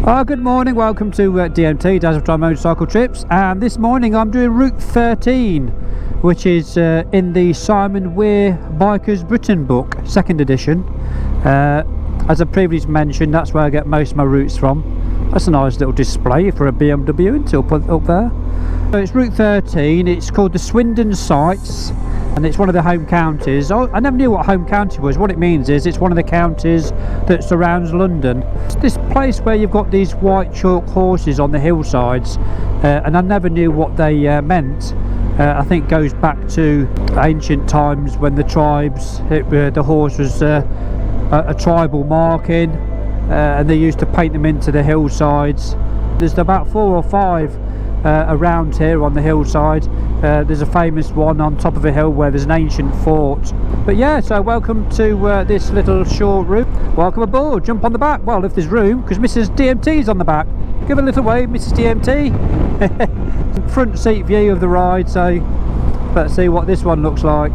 Good morning, welcome to DMT, Dazmatron Motorcycle Trips, and this morning I'm doing Route 13, which is in the Simon Weir Bikers Britain book, 2nd edition. As I previously mentioned, that's where I get most of my routes from. That's a nice little display for a BMW until put up there. So it's Route 13, it's called the Swindon sites, and it's one of the home counties. I never knew what home county was. What it means is it's one of the counties that surrounds London. It's this place where you've got these white chalk horses on the hillsides, and I never knew what they meant. I think it goes back to ancient times when the tribes, the horse was a tribal marking, and they used to paint them into the hillsides. There's about 4 or 5 around here on the hillside. There's a famous one on top of a hill where there's an ancient fort. But yeah, so welcome to this little short route. Welcome aboard, jump on the back, well if there's room, because Mrs. DMT's on the back. Give a little wave, Mrs. DMT. Front seat view of the ride, so let's see what this one looks like.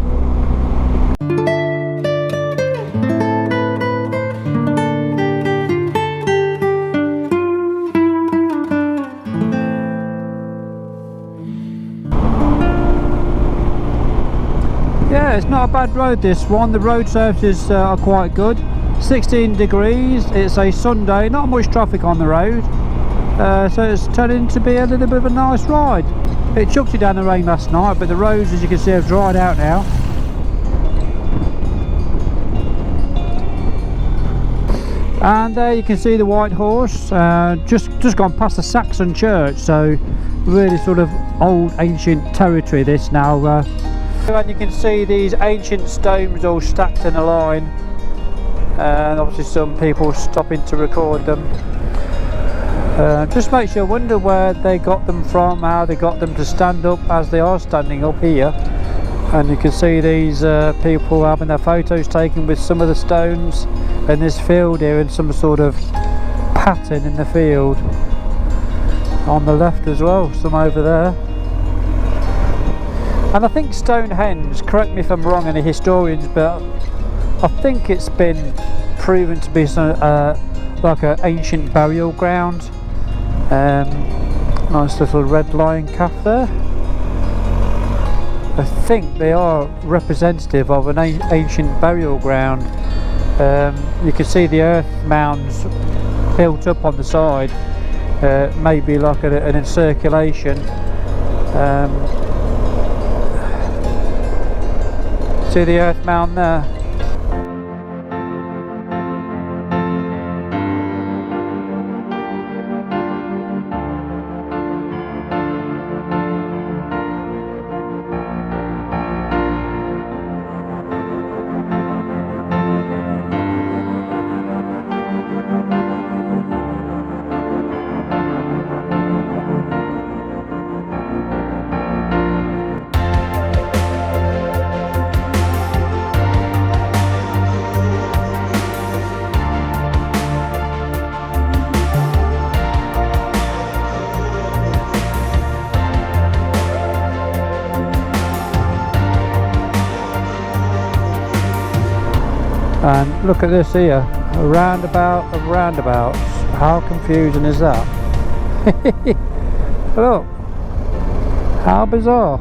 Yeah, it's not a bad road, this one. The road surfaces are quite good. 16 degrees, it's a Sunday, not much traffic on the road, so it's turning to be a little bit of a nice ride. It chucked it down the rain last night, but the roads, as you can see, have dried out now. And there you can see the white horse, just gone past the Saxon church, so really sort of old ancient territory this now. And you can see these ancient stones all stacked in a line, and obviously some people stopping to record them. Just makes you wonder where they got them from, how they got them to stand up as they are standing up here. And you can see these people having their photos taken with some of the stones in this field here, and some sort of pattern in the field on the left as well, some over there. And I think Stonehenge, correct me if I'm wrong, any historians, but I think it's been proven to be some, like an ancient burial ground. Nice little red lion calf there. I think they are representative of an ancient burial ground. You can see the earth mounds built up on the side, maybe like an encirculation. See the earth mound there. And look at this here, a roundabout of roundabouts. How confusing is that? Look, how bizarre.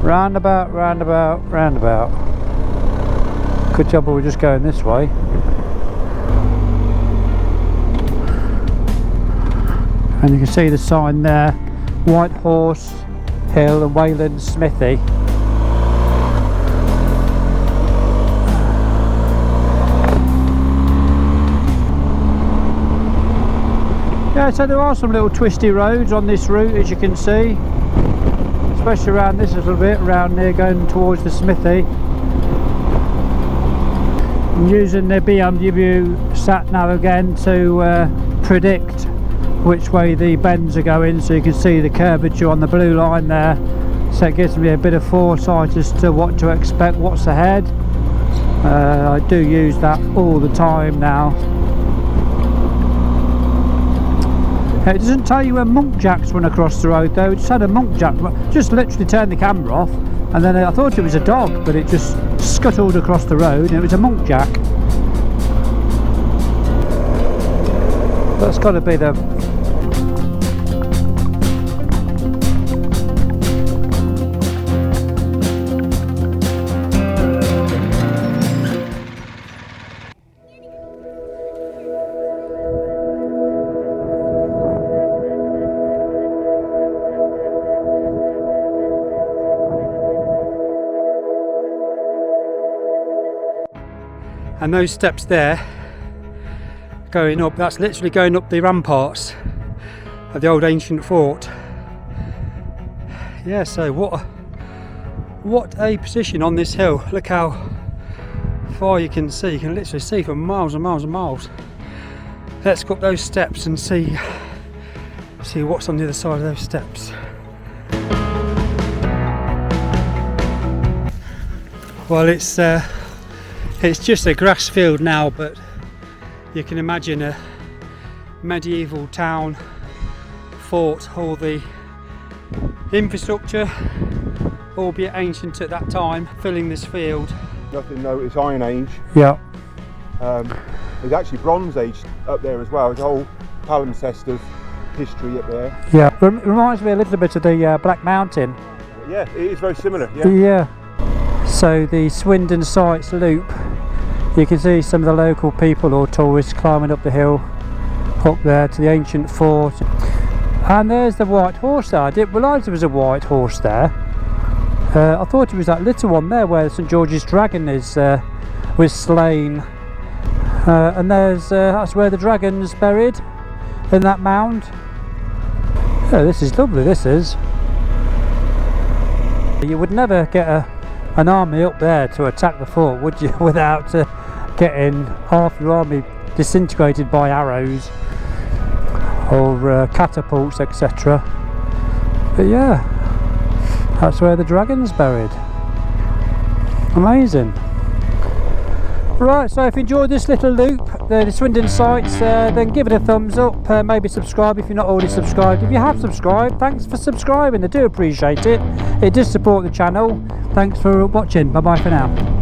Roundabout, roundabout, roundabout. Good job we were just going this way. And you can see the sign there, White Horse Hill and Wayland Smithy. Yeah, so there are some little twisty roads on this route, as you can see, especially around this little bit, around there going towards the smithy. I'm using the BMW sat nav again to predict which way the bends are going, so you can see the curvature on the blue line there, so it gives me a bit of foresight as to what to expect, what's ahead. I do use that all the time now. It doesn't tell you when monk jacks run across the road though. It just had a monk jack, just literally turned the camera off, and then I thought it was a dog, but it just scuttled across the road and it was a monk jack. Let's got to be the... And those steps there going up, that's literally going up the ramparts of the old ancient fort. Yeah, so what a position on this hill. Look how far you can see. You can literally see for miles and miles and miles. Let's go up those steps and see what's on the other side of those steps. Well, it's just a grass field now, but you can imagine a medieval town, fort, all the infrastructure, albeit ancient at that time, filling this field. Nothing though, it's Iron Age. Yeah. There's actually Bronze Age up there as well. There's a whole palimpsest of history up there. Yeah, reminds me a little bit of the Black Mountain. Yeah, it is very similar. Yeah. Yeah. So the Swindon Sights Loop, you can see some of the local people or tourists climbing up the hill up there to the ancient fort. And there's the white horse there. I didn't realise there was a white horse there. I thought it was that little one there where St George's dragon was slain. And that's where the dragon's buried, in that mound. Yeah, this is lovely, this is. You would never get an army up there to attack the fort, would you, without getting half your army disintegrated by arrows or catapults, etc. But yeah, that's where the dragon's buried. Amazing. Right, so if you enjoyed this little loop, the Swindon sights, then give it a thumbs up, maybe subscribe if you're not already subscribed. If you have subscribed, thanks for subscribing, I do appreciate it. It does support the channel. Thanks for watching, bye bye for now.